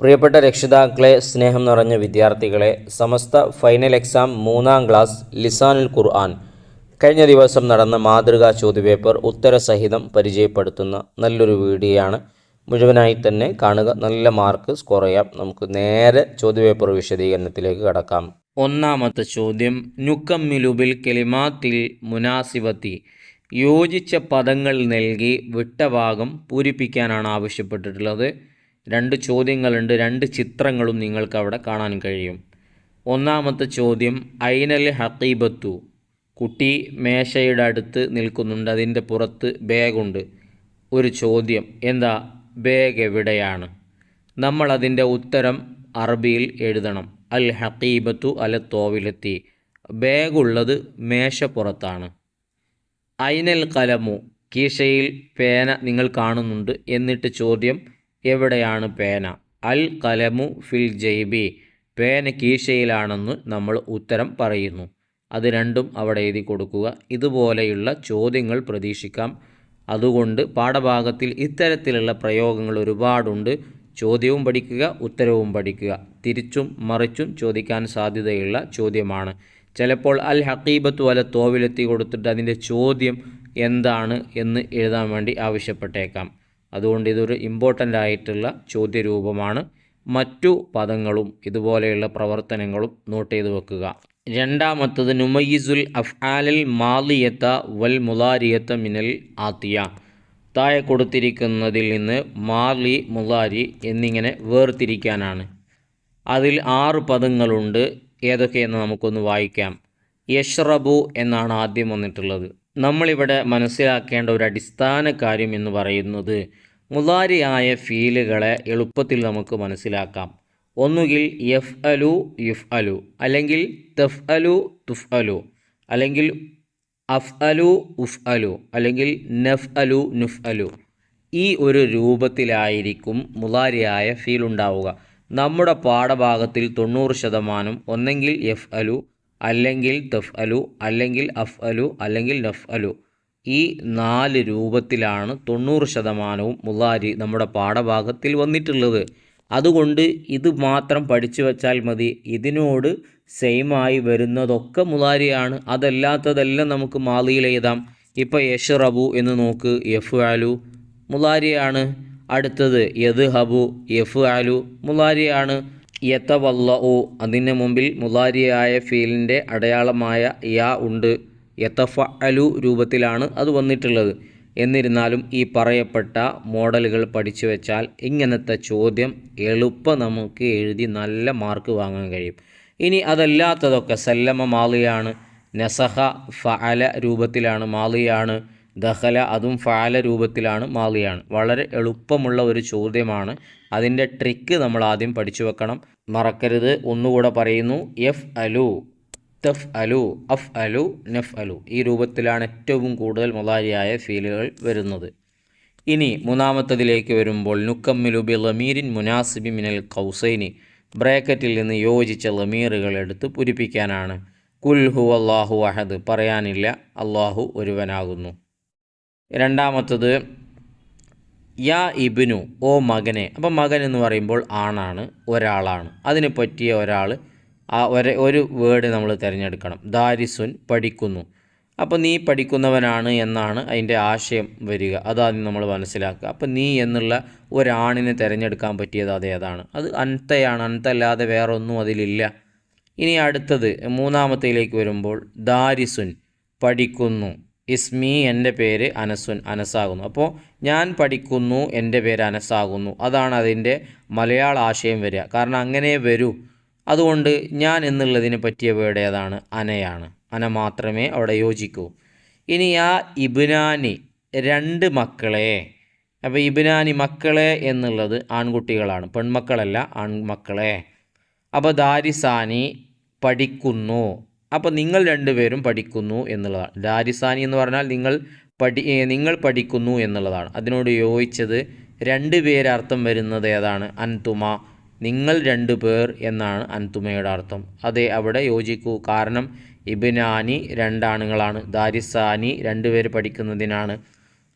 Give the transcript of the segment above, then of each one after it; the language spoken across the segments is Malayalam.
പ്രിയപ്പെട്ട രക്ഷിതാക്കളെ, സ്നേഹം നിറഞ്ഞ വിദ്യാർത്ഥികളെ, സമസ്ത ഫൈനൽ എക്സാം 3-ാം ക്ലാസ് ലിസാനുൽ ഖുർആൻ കഴിഞ്ഞ ദിവസം നടന്ന മാതൃകാ ചോദ്യപേപ്പർ ഉത്തരസഹിതം പരിചയപ്പെടുത്തുന്ന നല്ലൊരു വീഡിയോയാണ്. മുഴുവനായി തന്നെ കാണുക, നല്ല മാർക്ക് സ്കോർ ചെയ്യാം. നമുക്ക് നേരെ ചോദ്യപേപ്പർ വിശദീകരണത്തിലേക്ക് കടക്കാം. ഒന്നാമത്തെ ചോദ്യം, നുക്കമ്മിലു ബിൽ കലിമാത്തിൽ മുനാസിബത്തി, യോജിച്ച പദങ്ങൾ നൽകി വിട്ട ഭാഗം പൂരിപ്പിക്കാനാണ് ആവശ്യപ്പെട്ടിട്ടുള്ളത്. രണ്ട് ചോദ്യങ്ങളുണ്ട്, രണ്ട് ചിത്രങ്ങളും നിങ്ങൾക്ക് അവിടെ കാണാൻ കഴിയും. ഒന്നാമത്തെ ചോദ്യം, ഐനൽ ഹഖീബത്തു, കുട്ടി മേശയുടെ അടുത്ത് നിൽക്കുന്നുണ്ട്, അതിൻ്റെ പുറത്ത് ബാഗുണ്ട്. ഒരു ചോദ്യം, എന്താ ബാഗ് എവിടെയാണ്? നമ്മൾ അതിൻ്റെ ഉത്തരം അറബിയിൽ എഴുതണം. അൽ ഹഖീബത്തു അല തോവിലെത്തി, ബാഗുള്ളത് മേശപ്പുറത്താണ്. ഐനൽ കലമു, കീശയിൽ പേന നിങ്ങൾ കാണുന്നുണ്ട്. എന്നിട്ട് ചോദ്യം, എവിടെയാണ് പേന? അൽ കലമു ഫിൽ ജൈബി, പേന കീശയിലാണെന്ന് നമ്മൾ ഉത്തരം പറയുന്നു. അത് രണ്ടും അവിടെ എഴുതി കൊടുക്കുക. ഇതുപോലെയുള്ള ചോദ്യങ്ങൾ പ്രതീക്ഷിക്കാം. അതുകൊണ്ട് പാഠഭാഗത്തിൽ ഇത്തരത്തിലുള്ള പ്രയോഗങ്ങൾ ഒരുപാടുണ്ട്. ചോദ്യവും പഠിക്കുക, ഉത്തരവും പഠിക്കുക. തിരിച്ചും മറിച്ചും ചോദിക്കാൻ സാധ്യതയുള്ള ചോദ്യമാണ്. ചിലപ്പോൾ അൽ ഹഖീബത്തു അല തോവിലെത്തി കൊടുത്തിട്ട് അതിൻ്റെ ചോദ്യം എന്താണ് എന്ന് എഴുതാൻ വേണ്ടി ആവശ്യപ്പെട്ടേക്കാം. അതുകൊണ്ട് ഇതൊരു ഇമ്പോർട്ടൻ്റ് ആയിട്ടുള്ള ചോദ്യരൂപമാണ്. മറ്റു പദങ്ങളും ഇതുപോലെയുള്ള പ്രവർത്തനങ്ങളും നോട്ട് ചെയ്ത് വെക്കുക. രണ്ടാമത്തത്, നുമയ്യിസുൽ അഫ്ആലൽ മാലിയത്ത വൽ മുലാരിയത്ത മിനൽ ആത്തിയ, താഴെ കൊടുത്തിരിക്കുന്നതിൽ നിന്ന് മാലി, മുലാരി എന്നിങ്ങനെ വേർതിരിക്കാനാണ്. അതിൽ 6 പദങ്ങളുണ്ട്. ഏതൊക്കെയെന്ന് നമുക്കൊന്ന് വായിക്കാം. യഷ്റബു എന്നാണ് ആദ്യം വന്നിട്ടുള്ളത്. നമ്മളിവിടെ മനസ്സിലാക്കേണ്ട ഒരു അടിസ്ഥാന കാര്യം എന്ന് പറയുന്നത്, മുലാരിയായ ഫീലുകളെ എളുപ്പത്തിൽ നമുക്ക് മനസ്സിലാക്കാം. ഒന്നുകിൽ യഫ് അലു, യുഫ് അലു, അല്ലെങ്കിൽ തഫ് അലു, തുഫ് അലു, അല്ലെങ്കിൽ അഫ് അലു, ഉഫ് അലു, അല്ലെങ്കിൽ നഫ് അലു, നുഫ് അലു. ഈ ഒരു രൂപത്തിലായിരിക്കും മുലാരിയായ ഫീൽ ഉണ്ടാവുക. നമ്മുടെ പാഠഭാഗത്തിൽ 90% ഒന്നെങ്കിൽ യഫ് അലു, അല്ലെങ്കിൽ തഫ് അലു, അല്ലെങ്കിൽ അഫ് അലു, അല്ലെങ്കിൽ നഫ് അലു. ഈ 4 രൂപത്തിലാണ് 90% മുലാരി നമ്മുടെ പാഠഭാഗത്തിൽ വന്നിട്ടുള്ളത്. അതുകൊണ്ട് ഇത് മാത്രം പഠിച്ചു വച്ചാൽ മതി. ഇതിനോട് സെയിമായി വരുന്നതൊക്കെ മുലാരിയാണ്. അതല്ലാത്തതെല്ലാം നമുക്ക് മാലിയിൽ എഴുതാം. ഇപ്പോൾ യഷ്റബു എന്ന് നോക്ക്, യഫ് അലു മുലാരിയാണ്. അടുത്തത് യദ്ഹബു, യഫ് അലു മുലാരിയാണ്. യതവല്ലഉ, അതിന് മുമ്പിൽ മുലാരിയായ ഫീലിൻ്റെ അടയാളമായ യാ ഉണ്ട്. യതഫഅലു രൂപത്തിലാണ് അത് വന്നിട്ടുള്ളത്. എന്നിരുന്നാലും ഈ പറയപ്പെട്ട മോഡലുകൾ പഠിച്ചു വെച്ചാൽ ഇങ്ങനത്തെ ചോദ്യം എളുപ്പം നമുക്ക് എഴുതി നല്ല മാർക്ക് വാങ്ങാൻ കഴിയും. ഇനി അതല്ലാത്തതൊക്കെ സല്ലമ മാലിയാണ്, നസഹ ഫഅല രൂപത്തിലാണ് മാലിയാണ്, ദഖല അതും ഫഅല രൂപത്തിലാണ് മാലിയാണ്. വളരെ എളുപ്പമുള്ള ഒരു ചോദ്യമാണ്. അതിൻ്റെ ട്രിക്ക് നമ്മൾ ആദ്യം പഠിച്ചു വെക്കണം, മറക്കരുത്. ഒന്നുകൂടെ പറയുന്നു, യഫ് അലു, തഫ് അലു, അഫ് അലു, നഫ് അലു. ഈ രൂപത്തിലാണ് ഏറ്റവും കൂടുതൽ മുലാരിയായ ഫീലുകൾ വരുന്നത്. ഇനി മൂന്നാമത്തതിലേക്ക് വരുമ്പോൾ, നുക്കമ്മിലു ബി ലമീരിൻ മുനാസിബി മിനൽ ഖൗസൈനി, ബ്രാക്കറ്റിൽ നിന്ന് യോജിച്ച ലമീറുകൾ എടുത്ത് പൂരിപ്പിക്കാനാണ്. കുൽ ഹുവല്ലാഹു അഹദ്, പറയാനില്ല, അള്ളാഹു ഒരുവനാകുന്നു. രണ്ടാമത്തത്, യാ ഇബ്നു, ഓ മകനെ. അപ്പം മകൻ എന്ന് പറയുമ്പോൾ ആണാണ്, ഒരാളാണ്. അതിന് പറ്റിയ ഒരാൾ, ഒരു വേർഡ് നമ്മൾ തിരഞ്ഞെടുക്കണം. ദാരിസുൻ, പഠിക്കുന്നു. അപ്പോൾ നീ പഠിക്കുന്നവനാണ് എന്നാണ് അതിൻ്റെ ആശയം വരിക. അതാദ്യം നമ്മൾ മനസ്സിലാക്കുക. അപ്പോൾ നീ എന്നുള്ള ഒരാണിനെ തിരഞ്ഞെടുക്കാൻ പറ്റിയത് അതേതാണ്? അത് അൻതയാണ്. അൻതല്ലാതെ വേറെ ഒന്നും അതിലില്ല. ഇനി അടുത്തത് മൂന്നാമത്തേലേക്ക് വരുമ്പോൾ, ദാരിസുൻ, പഠിക്കുന്നു. ഇസ്മി, എൻ്റെ പേര് അനസുൻ, അനസാകുന്നു. അപ്പോൾ ഞാൻ പഠിക്കുന്നു, എൻ്റെ പേര് അനസാകുന്നു. അതാണ് അതിൻ്റെ മലയാള ആശയം വരിക. കാരണം അങ്ങനെ വരൂ. അതുകൊണ്ട് ഞാൻ എന്നുള്ളതിന് പറ്റിയ വേർഡ് ഏതാണ്? അനയാണ്. അന മാത്രമേ അവിടെ യോജിക്കൂ. ഇനി ആ ഇബ്നാനി, 2 മക്കളെ. അപ്പോൾ ഇബ്നാനി, മക്കളെ എന്നുള്ളത് ആൺകുട്ടികളാണ്, പെൺമക്കളല്ല, ആൺമക്കളെ. അപ്പോൾ ദാരിസാനി, പഠിക്കുന്നു. അപ്പോൾ നിങ്ങൾ 2 പേരും പഠിക്കുന്നു എന്നുള്ളതാണ്. ദാരിസാനി എന്ന് പറഞ്ഞാൽ നിങ്ങൾ പഠിക്കുന്നു എന്നുള്ളതാണ്. അതിനോട് യോജിച്ചത് 2 പേര് അർത്ഥം വരുന്നത് ഏതാണ്? അൻതുമ, നിങ്ങൾ 2 പേർ എന്നാണ് അൻതുമയുടെ അർത്ഥം. അതെ, അവിടെ യോജിക്കൂ. കാരണം ഇബ്നാനി 2 ആണുങ്ങളാണ്, ദാരിസാനി 2 പേര് പഠിക്കുന്നതിനാണ്.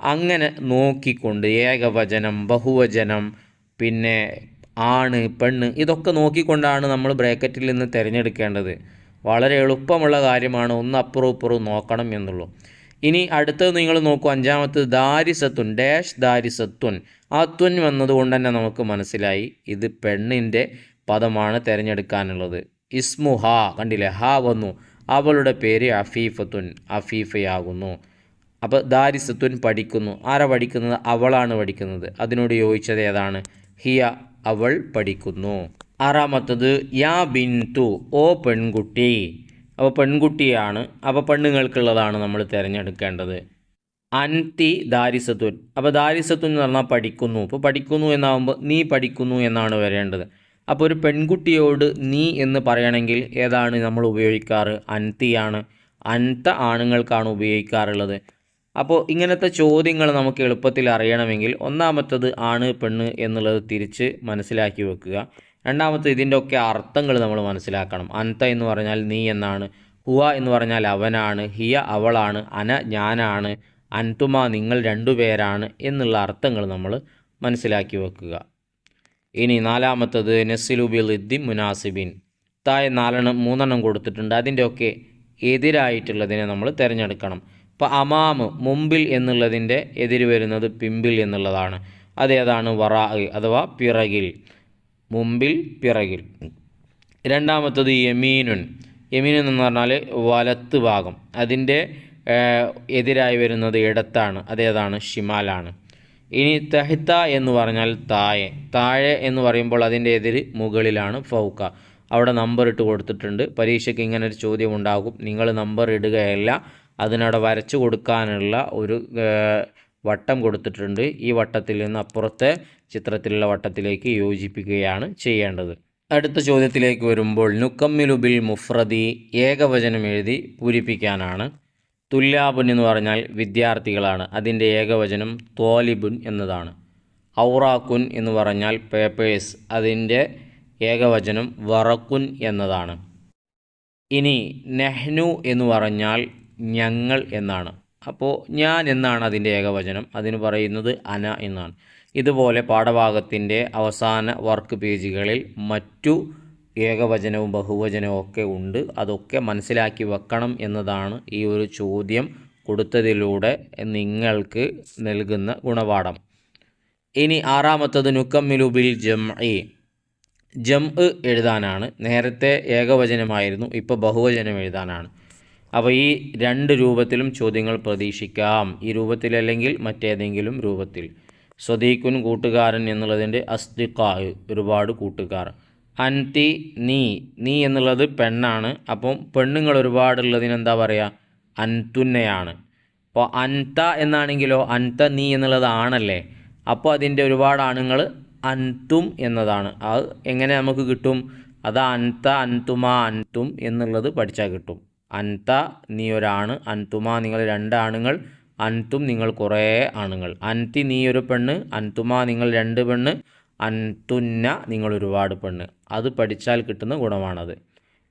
അങ്ങനെ നോക്കിക്കൊണ്ട് ഏകവചനം, ബഹുവചനം, പിന്നെ ആണ്, പെണ്ണ്, ഇതൊക്കെ നോക്കിക്കൊണ്ടാണ് നമ്മൾ ബ്രാക്കറ്റിൽ നിന്ന് തിരഞ്ഞെടുക്കേണ്ടത്. വളരെ എളുപ്പമുള്ള കാര്യമാണ്, ഒന്ന് അപ്പുറവും ഇപ്പുറവും നോക്കണം എന്നുള്ളൂ. ഇനി അടുത്തത് നിങ്ങൾ നോക്കൂ, അഞ്ചാമത്തത് ദാരിസത്തുൻ ഡാഷ് ദാരിസത്തുൻ. ആ തുൻ വന്നതുകൊണ്ട് തന്നെ നമുക്ക് മനസ്സിലായി ഇത് പെണ്ണിൻ്റെ പദമാണ് തിരഞ്ഞെടുക്കാനുള്ളത്. ഇസ്മു ഹാ, കണ്ടില്ലേ, ഹാ വന്നു, അവളുടെ പേര് അഫീഫത്തുൻ, അഫീഫയാകുന്നു. അപ്പോൾ ദാരിസത്തുൻ പഠിക്കുന്നു. ആരാ പഠിക്കുന്നത്? അവളാണ് പഠിക്കുന്നത്. അതിനോട് യോജിച്ചത് ഏതാണ്? ഹിയ, അവൾ പഠിക്കുന്നു. ആറാമത്തത് യാ ബിന്തു, ഓ പെൺകുട്ടി. അപ്പോൾ പെൺകുട്ടിയാണ്, അപ്പോൾ പെണ്ണുങ്ങൾക്കുള്ളതാണ് നമ്മൾ തിരഞ്ഞെടുക്കേണ്ടത്. അൻതി ദാരിസത്തുൻ, അപ്പോൾ ദാരിസത്തുൻ എന്ന് പറഞ്ഞാൽ പഠിക്കുന്നു. ഇപ്പോൾ പഠിക്കുന്നു എന്നാകുമ്പോൾ നീ പഠിക്കുന്നു എന്നാണ് വരേണ്ടത്. അപ്പോൾ ഒരു പെൺകുട്ടിയോട് നീ എന്ന് പറയണമെങ്കിൽ ഏതാണ് നമ്മൾ ഉപയോഗിക്കാറ്? അൻതിയാണ്. അൻത ആണുങ്ങൾക്കാണ് ഉപയോഗിക്കാറുള്ളത്. അപ്പോൾ ഇങ്ങനത്തെ ചോദ്യങ്ങൾ നമുക്ക് എളുപ്പത്തിൽ അറിയണമെങ്കിൽ ഒന്നാമത്തത് ആണ് പെണ്ണ് എന്നുള്ളത് തിരിച്ച് മനസ്സിലാക്കി വെക്കുക. രണ്ടാമത്തെ ഇതിൻ്റെ ഒക്കെ അർത്ഥങ്ങൾ നമ്മൾ മനസ്സിലാക്കണം. അൻത എന്ന് പറഞ്ഞാൽ നീ എന്നാണ്, ഹുവ എന്ന് പറഞ്ഞാൽ അവനാണ്, ഹിയ അവളാണ്, അന ഞാനാണ്, അൻതുമ നിങ്ങൾ രണ്ടുപേരാണ് എന്നുള്ള അർത്ഥങ്ങൾ നമ്മൾ മനസ്സിലാക്കി വെക്കുക. ഇനി നാലാമത്തത് നസിലു ബിളിദ്ദി മുനാസിബിൻ. താഴെ മൂന്നെണ്ണം കൊടുത്തിട്ടുണ്ട്. അതിൻ്റെയൊക്കെ എതിരായിട്ടുള്ളതിനെ നമ്മൾ തിരഞ്ഞെടുക്കണം. ഇപ്പോൾ അമാമ് മുമ്പിൽ എന്നുള്ളതിൻ്റെ എതിര് വരുന്നത് പിമ്പിൽ എന്നുള്ളതാണ്. അതേതാണ്? വറാ അഥവാ പിറകിൽ, മുമ്പിൽ പിറകിൽ. രണ്ടാമത്തത് യമീനുൻ. യമീനുൻ എന്ന് പറഞ്ഞാൽ വലത്ത് ഭാഗം, അതിൻ്റെ എതിരായി വരുന്നത് ഇടത്താണ്. അതേതാണ്? ഷിമാലാണ്. ഇനി തഹ്ത എന്ന് പറഞ്ഞാൽ താഴെ. താഴെ എന്ന് പറയുമ്പോൾ അതിൻ്റെ എതിര് മുകളിലാണ്, ഫൗക്ക. അവിടെ നമ്പർ ഇട്ട് കൊടുത്തിട്ടുണ്ട്. പരീക്ഷയ്ക്ക് ഇങ്ങനെ ഒരു ചോദ്യം ഉണ്ടാകും. നിങ്ങൾ നമ്പർ ഇടുകയല്ല, അതിനവിടെ വരച്ചു കൊടുക്കാനുള്ള ഒരു വട്ടം കൊടുത്തിട്ടുണ്ട്. ഈ വട്ടത്തിൽ നിന്ന് അപ്പുറത്തെ ചിത്രത്തിലുള്ള വട്ടത്തിലേക്ക് യോജിപ്പിക്കുകയാണ് ചെയ്യേണ്ടത്. അടുത്ത ചോദ്യത്തിലേക്ക് വരുമ്പോൾ നുക്കമ്മിലു ബിൽ മുഫ്രദി, ഏകവചനം എഴുതി പൂരിപ്പിക്കാനാണ്. തുല്ലാബുൻ എന്ന് പറഞ്ഞാൽ വിദ്യാർത്ഥികളാണ്, അതിൻ്റെ ഏകവചനം ത്വാലിബുൻ എന്നതാണ്. ഔറാഖുൻ എന്ന് പറഞ്ഞാൽ പേപ്പേഴ്സ്, അതിൻ്റെ ഏകവചനം വറക്കുൻ എന്നതാണ്. ഇനി നെഹ്നു എന്ന് പറഞ്ഞാൽ ഞങ്ങൾ എന്നാണ്. അപ്പോൾ ഞാൻ എന്നാണ് അതിൻ്റെ ഏകവചനം, അതിന് പറയുന്നത് അന എന്നാണ്. ഇതുപോലെ പാഠഭാഗത്തിൻ്റെ അവസാന വർക്ക് പേജുകളിൽ മറ്റു ഏകവചനവും ബഹുവചനവും ഒക്കെ ഉണ്ട്. അതൊക്കെ മനസ്സിലാക്കി വെക്കണം എന്നതാണ് ഈ ഒരു ചോദ്യം കൊടുത്തതിലൂടെ നിങ്ങൾക്ക് നൽകുന്ന ഗുണപാഠം. ഇനി ആറാമത്തത് നുക്കമ്മിലു ബിൽ ജംഇ. ജംഇ എഴുതാനാണ്. നേരത്തെ ഏകവചനമായിരുന്നു, ഇപ്പോൾ ബഹുവചനം എഴുതാനാണ്. അപ്പോൾ ഈ രണ്ട് രൂപത്തിലും ചോദ്യങ്ങൾ പ്രതീക്ഷിക്കാം. ഈ രൂപത്തിലല്ലെങ്കിൽ മറ്റേതെങ്കിലും രൂപത്തിൽ. സ്വദീഖുൻ കൂട്ടുകാരൻ എന്നുള്ളതിൻ്റെ അസ്തിഖാ ഒരുപാട് കൂട്ടുകാർ. അൻതി നീ എന്നുള്ളത് പെണ്ണാണ്. അപ്പം പെണ്ണുങ്ങൾ ഒരുപാടുള്ളതിന് എന്താ പറയുക? അൻതുന്നയാണ്. അപ്പോൾ അൻത എന്നാണെങ്കിലോ അൻത നീ എന്നുള്ളത് ആണല്ലേ, അപ്പോൾ അതിൻ്റെ ഒരുപാട് ആണുങ്ങൾ അൻതും എന്നതാണ്. അത് എങ്ങനെ നമുക്ക് കിട്ടും? അത് അൻത അൻതുമ അൻതും എന്നുള്ളത് പഠിച്ചാൽ കിട്ടും. അൻത നീ ഒരാണ്, അൻതുമ നിങ്ങൾ രണ്ടാണുങ്ങൾ, അൻതും നിങ്ങൾ കുറേ ആണുങ്ങൾ. അൻതി നീ ഒരു പെണ്ണ്, അൻതുമ നിങ്ങൾ രണ്ട് പെണ്ണ്, അൻതുന്ന നിങ്ങൾ ഒരുപാട് പെണ്ണ്. അത് പഠിച്ചാൽ കിട്ടുന്ന ഗുണമാണത്.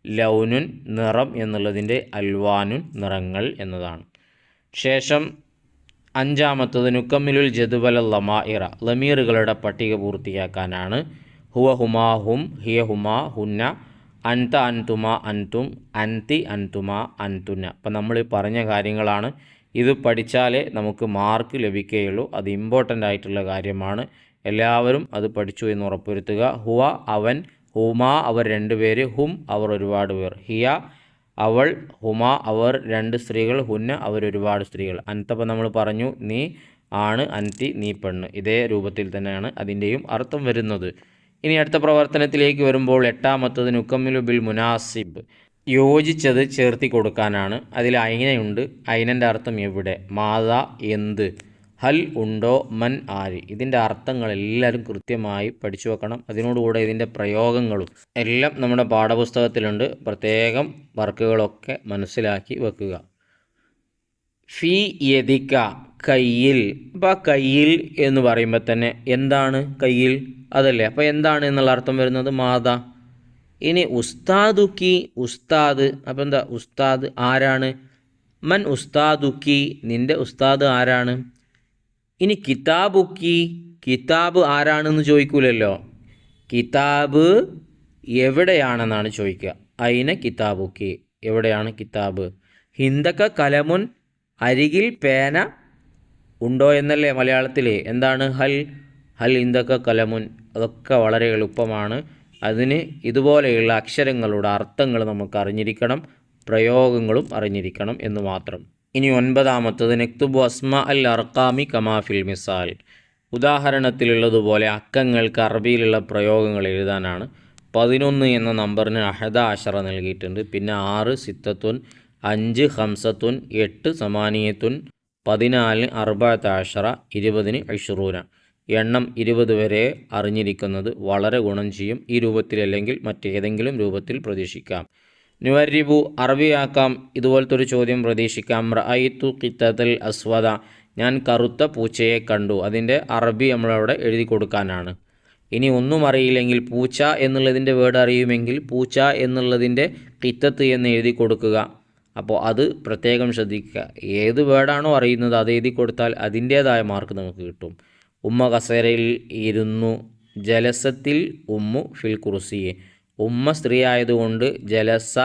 ലൗനുൻ നിറം എന്നുള്ളതിൻ്റെ അൽവാനുൻ നിറങ്ങൾ എന്നതാണ്. ശേഷം അഞ്ചാമത്തത് നുക്കമ്മിലുൽ ജദ്വല ലമാഇറ, ലമീറുകളുടെ പട്ടിക പൂർത്തിയാക്കാനാണ്. ഹുവ ഹുമാ ഹും, ഹിയ ഹുമാ ഹുന്ന, അൻത അൻതുമ അൻതും, അൻതി അൻതുമ അൻതുന്ന. അപ്പം നമ്മൾ പറഞ്ഞ കാര്യങ്ങളാണ്. ഇത് പഠിച്ചാലേ നമുക്ക് മാർക്ക് ലഭിക്കുകയുള്ളൂ. അത് ഇമ്പോർട്ടൻ്റ് ആയിട്ടുള്ള കാര്യമാണ്. എല്ലാവരും അത് പഠിച്ചു എന്ന് ഉറപ്പുവരുത്തുക. ഹുവ അവൻ, ഹുമാ അവർ രണ്ടുപേര്, ഹും അവർ ഒരുപാട് പേർ, ഹിയ അവൾ, ഹുമാ അവർ രണ്ട് സ്ത്രീകൾ, ഹുന്ന അവർ ഒരുപാട് സ്ത്രീകൾ. അൻതപ്പം നമ്മൾ പറഞ്ഞു നീ ആണ്, അൻതി നീ പെണ്ണ്. ഇതേ രൂപത്തിൽ തന്നെയാണ് അതിൻ്റെയും അർത്ഥം വരുന്നത്. ഇനി അടുത്ത പ്രവർത്തനത്തിലേക്ക് വരുമ്പോൾ എട്ടാമത്തത് നുക്കമ്മിലു ബിൽ മുനാസിബ്, യോജിച്ചത് ചേർത്തി കൊടുക്കാനാണ്. അതിൽ ഐനയുണ്ട്. ഐനൻ്റെ അർത്ഥം എവിടെ, മാതാ എന്ത്, ഹൽ ഉണ്ടോ, മൻ ആര്. ഇതിൻ്റെ അർത്ഥങ്ങൾ എല്ലാവരും കൃത്യമായി പഠിച്ചു വെക്കണം. അതിനോടുകൂടെ ഇതിൻ്റെ പ്രയോഗങ്ങളും എല്ലാം നമ്മുടെ പാഠപുസ്തകത്തിലുണ്ട്. പ്രത്യേകം വർക്കുകളൊക്കെ മനസ്സിലാക്കി വെക്കുക. ഫി യദിക കയ്യിൽ. അപ്പോൾ കയ്യിൽ എന്ന് പറയുമ്പോൾ തന്നെ എന്താണ് കയ്യിൽ, അതല്ലേ. അപ്പോൾ എന്താണ് എന്നുള്ള അർത്ഥം വരുന്നത് മാതാ. ഇനി ഉസ്താദുക്കി, ഉസ്താദ്. അപ്പോൾ എന്താ ഉസ്താദ് ആരാണ്? മൻ ഉസ്താദുക്കി നിൻ്റെ ഉസ്താദ് ആരാണ്? ഇനി കിതാബുക്കി, കിതാബ് ആരാണെന്ന് ചോദിക്കൂലല്ലോ. കിതാബ് എവിടെയാണെന്നാണ് ചോദിക്കുക. ഐന കിതാബുക്കി, എവിടെയാണ് കിതാബ്. ഹിന്ദക്ക കലമുൻ, അരികിൽ പേന ഉണ്ടോ എന്നല്ലേ മലയാളത്തിൽ. എന്താണ് ഹൽ, ഹൽ ഹിന്ദക്ക കലമുൻ. അതൊക്കെ വളരെ എളുപ്പമാണ്. അതിന് ഇതുപോലെയുള്ള അക്ഷരങ്ങളുടെ അർത്ഥങ്ങൾ നമുക്ക് അറിഞ്ഞിരിക്കണം, പ്രയോഗങ്ങളും അറിഞ്ഞിരിക്കണം എന്ന് മാത്രം. ഇനി 9ാമത്തത് നക്തുബു അസ്മ അൽ അർക്കാമി കമാഫിൽ മിസാൽ. ഉദാഹരണത്തിലുള്ളതുപോലെ അക്കങ്ങൾക്ക് അറബിയിലുള്ള പ്രയോഗങ്ങൾ എഴുതാനാണ്. 11 എന്ന നമ്പറിന് 11 നൽകിയിട്ടുണ്ട്. പിന്നെ 6 സിത്തത്തുൻ, 5 ഹംസത്തുൻ, 8 സമാനിയത്തുൻ, 14 14, 20 20. എണ്ണം 20 വരെ അറിഞ്ഞിരിക്കുന്നത് വളരെ ഗുണം ചെയ്യും. ഈ രൂപത്തിലല്ലെങ്കിൽ മറ്റേതെങ്കിലും രൂപത്തിൽ പ്രതീക്ഷിക്കാം. നുവരിബു അറബിയാക്കാം. ഇതുപോലത്തെ ഒരു ചോദ്യം പ്രതീക്ഷിക്കാം. റഅയ്തു ഖിത്തത്തൽ അസ്വദ, ഞാൻ കറുത്ത പൂച്ചയെ കണ്ടു. അതിൻ്റെ അറബി നമ്മളവിടെ എഴുതി കൊടുക്കാനാണ്. ഇനി ഒന്നും അറിയില്ലെങ്കിൽ പൂച്ച എന്നുള്ളതിൻ്റെ വേർഡ് അറിയുമെങ്കിൽ പൂച്ച എന്നുള്ളതിൻ്റെ ഖിത്തത്ത് എന്ന് എഴുതി കൊടുക്കുക. അപ്പോൾ അത് പ്രത്യേകം ശ്രദ്ധിക്കുക. ഏത് വേർഡാണോ അറിയുന്നത് അത് എഴുതി കൊടുത്താൽ അതിൻ്റേതായ മാർക്ക് നമുക്ക് കിട്ടും. ഉമ്മ കസേരയിൽ ഇരുന്നു. ജലസത്തിൽ ഉമ്മു ഫിൽ കുർസിയെ. ഉമ്മ സ്ത്രീ ആയതുകൊണ്ട് ജലസ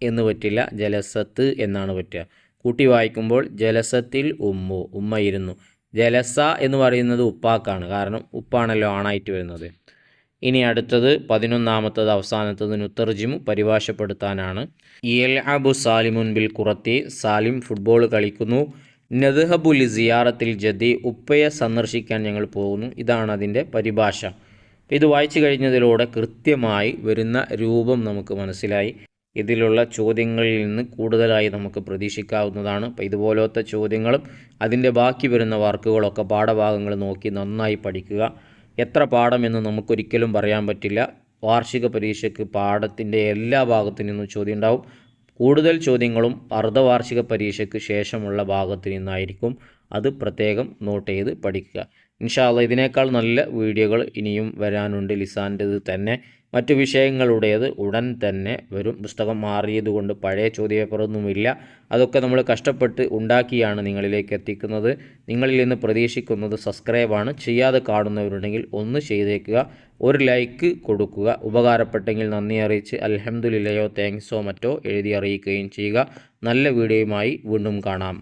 എന്ന് പറ്റില്ല, ജലസത്ത് എന്നാണ് പറ്റുക. കൂട്ടി വായിക്കുമ്പോൾ ജലസത്തിൽ ഉമ്മു, ഉമ്മ ഇരുന്നു. ജലസ എന്ന് പറയുന്നത് ഉപ്പാക്കാണ്, കാരണം ഉപ്പാണല്ലോ ആണായിട്ട് വരുന്നത്. ഇനി അടുത്തത് 11ാമത്തത് അവസാനത്തത് നുത്തർജിമു, പരിഭാഷപ്പെടുത്താനാണ്. യൽഅബു സാലിമുൻ ബിൽ കുറത്തി, സാലിം ഫുട്ബോൾ കളിക്കുന്നു. നദ്ഹബു ലി സിയാറത്തിൽ ജദി, ഉപ്പയെ സന്ദർശിക്കാൻ ഞങ്ങൾ പോകുന്നു. ഇതാണ് അതിൻ്റെ പരിഭാഷ. ഇത് വായിച്ചു കഴിഞ്ഞതിലൂടെ കൃത്യമായി വരുന്ന രൂപം നമുക്ക് മനസ്സിലായി. ഇതിലുള്ള ചോദ്യങ്ങളിൽ നിന്ന് കൂടുതലായി നമുക്ക് പ്രതീക്ഷിക്കാവുന്നതാണ്. അപ്പോൾ ഇതുപോലത്തെ ചോദ്യങ്ങളും അതിൻ്റെ ബാക്കി വരുന്ന വർക്കുകളൊക്കെ പാഠഭാഗങ്ങൾ നോക്കി നന്നായി പഠിക്കുക. എത്ര പാഠമെന്ന് നമുക്കൊരിക്കലും പറയാൻ പറ്റില്ല. വാർഷിക പരീക്ഷയ്ക്ക് പാഠത്തിൻ്റെ എല്ലാ ഭാഗത്തു നിന്നും ചോദ്യം ഉണ്ടാവും. കൂടുതൽ ചോദ്യങ്ങളും അർദ്ധവാർഷിക പരീക്ഷയ്ക്ക് ശേഷമുള്ള ഭാഗത്തു നിന്നായിരിക്കും. അത് പ്രത്യേകം നോട്ട് ചെയ്ത് പഠിക്കുക. ഇൻഷാ അല്ലാഹ് ഇതിനേക്കാൾ നല്ല വീഡിയോകൾ ഇനിയും വരാനുണ്ട്. ലിസാൻ്റേത് തന്നെ മറ്റു വിഷയങ്ങളുടേത് ഉടൻ തന്നെ വരും. പുസ്തകം മാറിയതുകൊണ്ട് പഴയ ചോദ്യപേപ്പറൊന്നുമില്ല. അതൊക്കെ നമ്മൾ കഷ്ടപ്പെട്ട് ഉണ്ടാക്കിയാണ് നിങ്ങളിലേക്ക് എത്തിക്കുന്നത്. നിങ്ങളിൽ നിന്ന് പ്രതീക്ഷിക്കുന്നത് സബ്സ്ക്രൈബാണ്. ചെയ്യാതെ കാണുന്നവരുണ്ടെങ്കിൽ ഒന്ന് ചെയ്തേക്കുക, ഒരു ലൈക്ക് കൊടുക്കുക. ഉപകാരപ്പെട്ടെങ്കിൽ നന്ദി അറിയിച്ച് അൽഹംദുലില്ലയോ താങ്ക്സോ മറ്റോ എഴുതി അറിയിക്കുകയും ചെയ്യുക. നല്ല വീഡിയോയുമായി വീണ്ടും കാണാം.